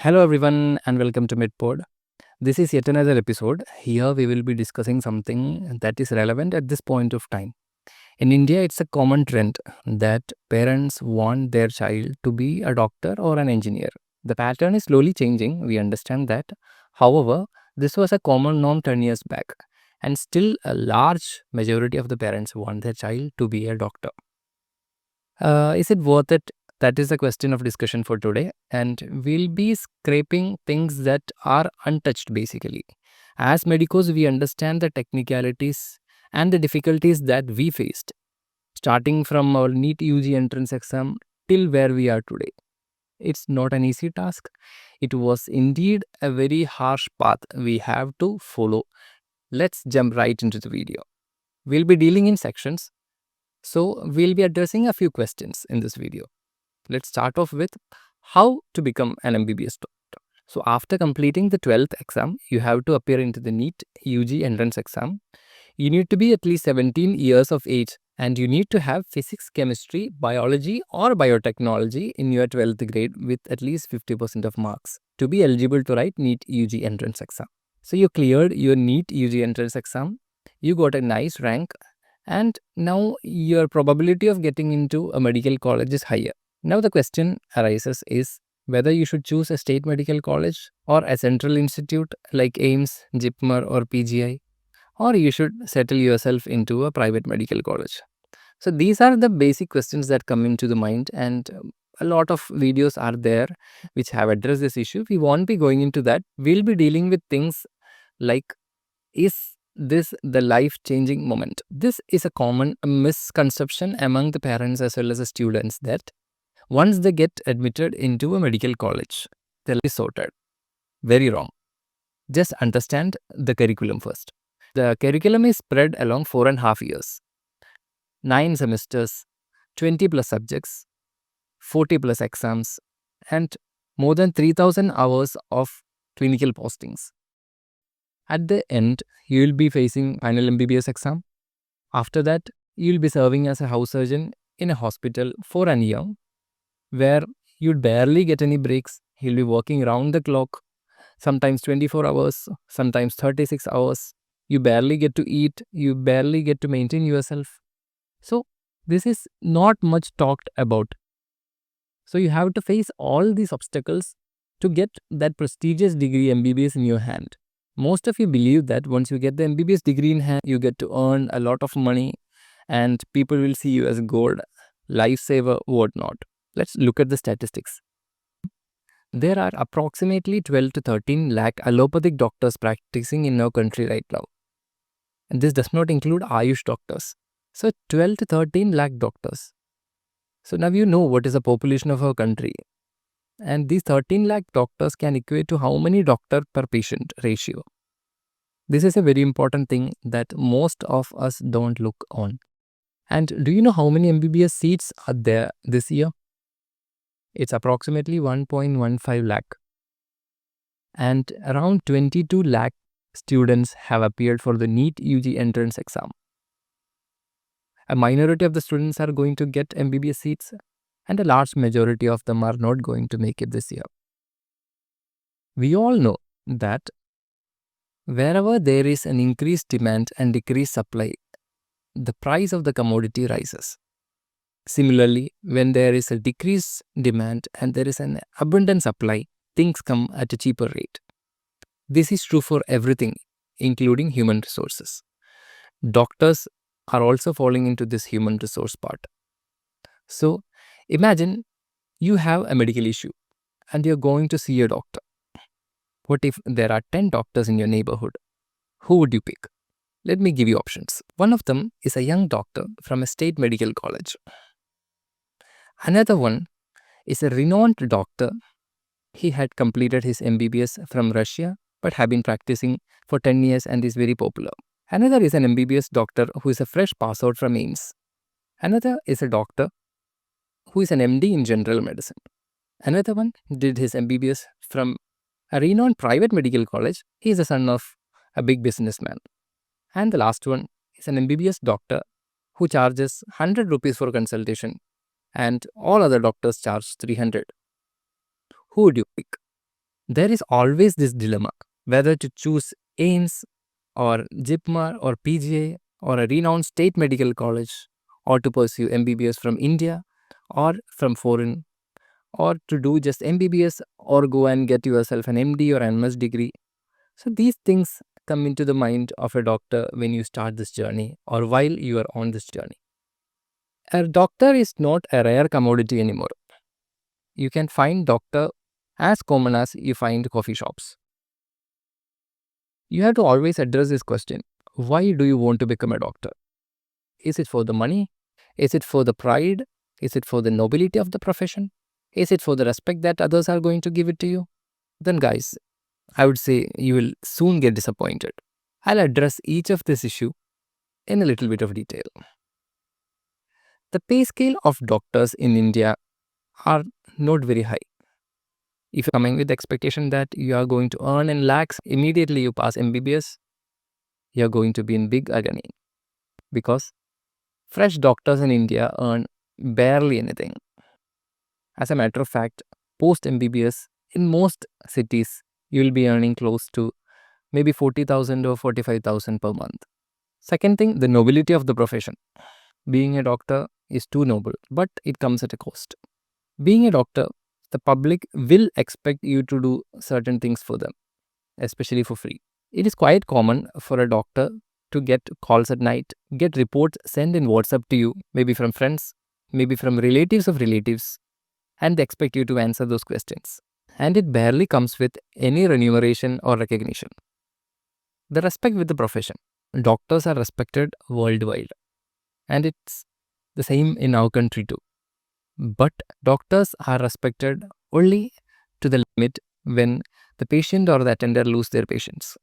Hello everyone and welcome to MedPod. This is yet another episode. Here we will be discussing something that is relevant at this point of time. In India, it's a common trend that parents want their child to be a doctor or an engineer. The pattern is slowly changing, we understand that. However, this was a common norm 10 years back, and still a large majority of the parents want their child to be a doctor. Is it worth it? That is the question of discussion for today. And we'll be scraping things that are untouched basically. As medicos, we understand the technicalities and the difficulties that we faced, starting from our NEET UG entrance exam till where we are today. It's not an easy task. It was indeed a very harsh path we have to follow. Let's jump right into the video. We'll be dealing in sections. So we'll be addressing a few questions in this video. Let's start off with how to become an MBBS doctor. So after completing the 12th exam, you have to appear into the NEET UG entrance exam. You need to be at least 17 years of age and you need to have physics, chemistry, biology or biotechnology in your 12th grade with at least 50% of marks to be eligible to write NEET UG entrance exam. So you cleared your NEET UG entrance exam. You got a nice rank and now your probability of getting into a medical college is higher. Now the question arises is whether you should choose a state medical college or a central institute like AIMS, JIPMER or PGI, or you should settle yourself into a private medical college. So these are the basic questions that come into the mind, and a lot of videos are there which have addressed this issue. We won't be going into that. We'll be dealing with things like, is this the life-changing moment? This is a common misconception among the parents as well as the students that once they get admitted into a medical college, they'll be sorted. Very wrong. Just understand the curriculum first. The curriculum is spread along 4.5 years, 9 semesters, 20 plus subjects, 40 plus exams, and more than 3,000 hours of clinical postings. At the end, you will be facing final MBBS exam. After that, you will be serving as a house surgeon in a hospital for a year, where you'd barely get any breaks. You'll be working round the clock, sometimes 24 hours, sometimes 36 hours. You barely get to eat, you barely get to maintain yourself. So, this is not much talked about. So, you have to face all these obstacles to get that prestigious degree MBBS in your hand. Most of you believe that once you get the MBBS degree in hand, you get to earn a lot of money and people will see you as gold, lifesaver, whatnot. Let's look at the statistics. There are approximately 12 to 13 lakh allopathic doctors practicing in our country right now. And this does not include Ayush doctors. So 12 to 13 lakh doctors. So now you know what is the population of our country. And these 13 lakh doctors can equate to how many doctor per patient ratio. This is a very important thing that most of us don't look on. And do you know how many MBBS seats are there this year? It's approximately 1.15 lakh. And around 22 lakh students have appeared for the NEET UG entrance exam. A minority of the students are going to get MBBS seats and a large majority of them are not going to make it this year. We all know that wherever there is an increased demand and decreased supply, the price of the commodity rises. Similarly, when there is a decreased demand and there is an abundant supply, things come at a cheaper rate. This is true for everything, including human resources. Doctors are also falling into this human resource part. So, imagine you have a medical issue and you're going to see a doctor. What if there are 10 doctors in your neighborhood? Who would you pick? Let me give you options. One of them is a young doctor from a state medical college. Another one is a renowned doctor. He had completed his MBBS from Russia but have been practicing for 10 years and is very popular. Another is an MBBS doctor who is a fresh pass out from AIMS. Another is a doctor who is an MD in general medicine. Another one did his MBBS from a renowned private medical college. He is the son of a big businessman. And the last one is an MBBS doctor who charges 100 rupees for consultation and all other doctors charge 300. Who would you pick? There is always this dilemma whether to choose AIMS or JIPMER or PGA or a renowned state medical college, or to pursue MBBS from India or from foreign, or to do just MBBS or go and get yourself an MD or MS degree. So these things come into the mind of a doctor when you start this journey or while you are on this journey. A doctor is not a rare commodity anymore. You can find doctor as common as you find coffee shops. You have to always address this question. Why do you want to become a doctor? Is it for the money? Is it for the pride? Is it for the nobility of the profession? Is it for the respect that others are going to give it to you? Then guys, I would say you will soon get disappointed. I'll address each of this issue in a little bit of detail. The pay scale of doctors in India are not very high. If you're coming with the expectation that you are going to earn in lakhs immediately you pass MBBS, you're going to be in big agony, because fresh doctors in India earn barely anything. As a matter of fact, post MBBS in most cities, you will be earning close to maybe 40,000 or 45,000 per month. Second thing, the nobility of the profession. Being a doctor is too noble, but it comes at a cost. Being a doctor, the public will expect you to do certain things for them, especially for free. It is quite common for a doctor to get calls at night, get reports sent in WhatsApp to you, maybe from friends, maybe from relatives of relatives, and they expect you to answer those questions. And it barely comes with any remuneration or recognition. The respect with the profession. Doctors are respected worldwide, and it's the same in our country too. But doctors are respected only to the limit when the patient or the attender lose their patience.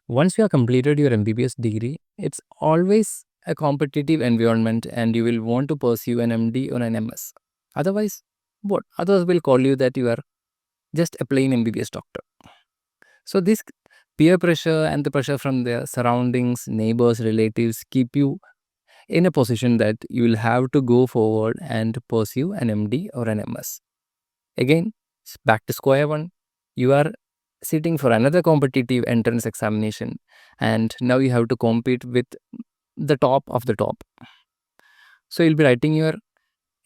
Once you have completed your MBBS degree, it's always a competitive environment and you will want to pursue an MD or an MS. Otherwise, what? Others will call you that you are just a plain MBBS doctor. So this peer pressure and the pressure from their surroundings, neighbors, relatives keep you in a position that you will have to go forward and pursue an MD or an MS. Again, it's back to square one. You are sitting for another competitive entrance examination, and now you have to compete with the top of the top. So you'll be writing your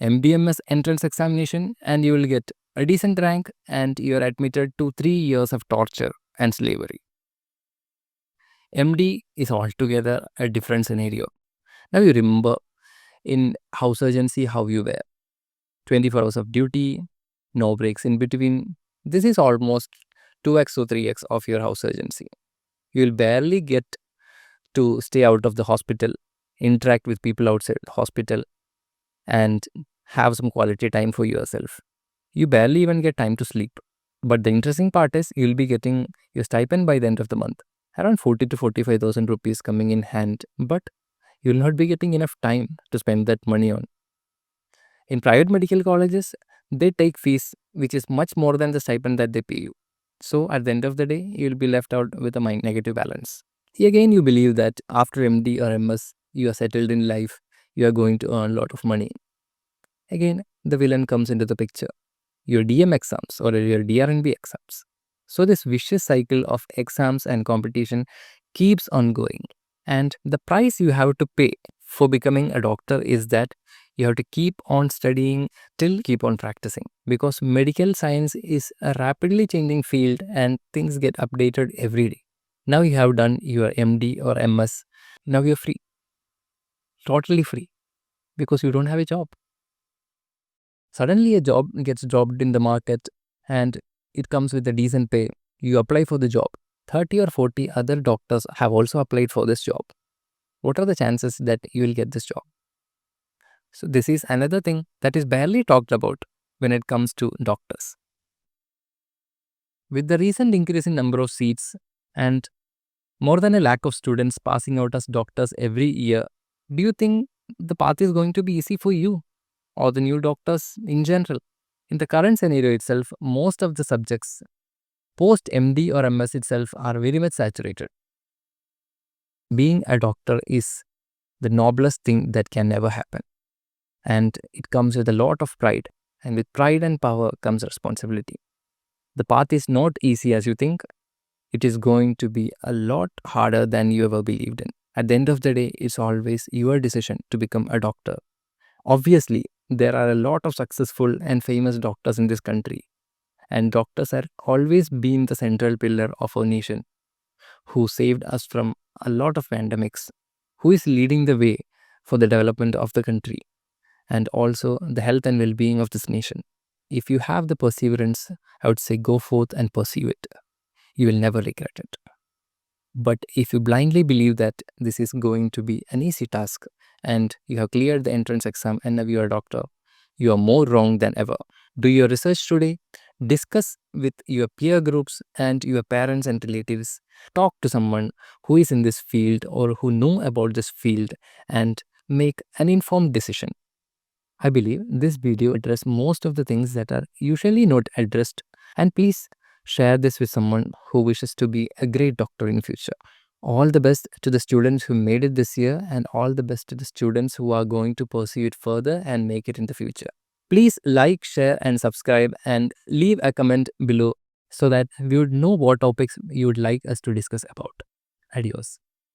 MDMS entrance examination and you will get a decent rank and you are admitted to 3 years of torture and slavery. MD is altogether a different scenario. Now you remember in house urgency how you were. 24 hours of duty, no breaks in between. This is almost 2x or 3x of your house urgency. You will barely get to stay out of the hospital, interact with people outside the hospital, and have some quality time for yourself. You barely even get time to sleep. But the interesting part is you'll be getting your stipend by the end of the month. Around 40 to 45,000 rupees coming in hand, but you'll not be getting enough time to spend that money on. In private medical colleges, they take fees which is much more than the stipend that they pay you. So at the end of the day, you'll be left out with a negative balance. Again, you believe that after MD or MS, you are settled in life, you are going to earn a lot of money. Again, the villain comes into the picture. Your DM exams or your DRNB exams. So this vicious cycle of exams and competition keeps on going. And the price you have to pay for becoming a doctor is that you have to keep on studying till keep on practicing, because medical science is a rapidly changing field and things get updated every day. Now you have done your MD or MS. Now you're free. Totally free, because you don't have a job. Suddenly a job gets dropped in the market and it comes with a decent pay. You apply for the job. 30 or 40 other doctors have also applied for this job. What are the chances that you will get this job? So this is another thing that is barely talked about when it comes to doctors. With the recent increase in number of seats and more than a lakh of students passing out as doctors every year, do you think the path is going to be easy for you or the new doctors in general? In the current scenario itself, most of the subjects post MD or MS itself are very much saturated. Being a doctor is the noblest thing that can ever happen. And it comes with a lot of pride and with pride and power comes responsibility. The path is not easy as you think. It is going to be a lot harder than you ever believed in. At the end of the day, it's always your decision to become a doctor. Obviously, there are a lot of successful and famous doctors in this country, and doctors have always been the central pillar of our nation, who saved us from a lot of pandemics, who is leading the way for the development of the country and also the health and well-being of this nation. If you have the perseverance, I would say go forth and pursue it. You will never regret it. But if you blindly believe that this is going to be an easy task and you have cleared the entrance exam and now you are a doctor, you are more wrong than ever. Do your research today, discuss with your peer groups and your parents and relatives. Talk to someone who is in this field or who know about this field and make an informed decision. I believe this video addressed most of the things that are usually not addressed, and please share this with someone who wishes to be a great doctor in future. All the best to the students who made it this year and all the best to the students who are going to pursue it further and make it in the future. Please like, share and subscribe and leave a comment below so that we would know what topics you would like us to discuss about. Adios.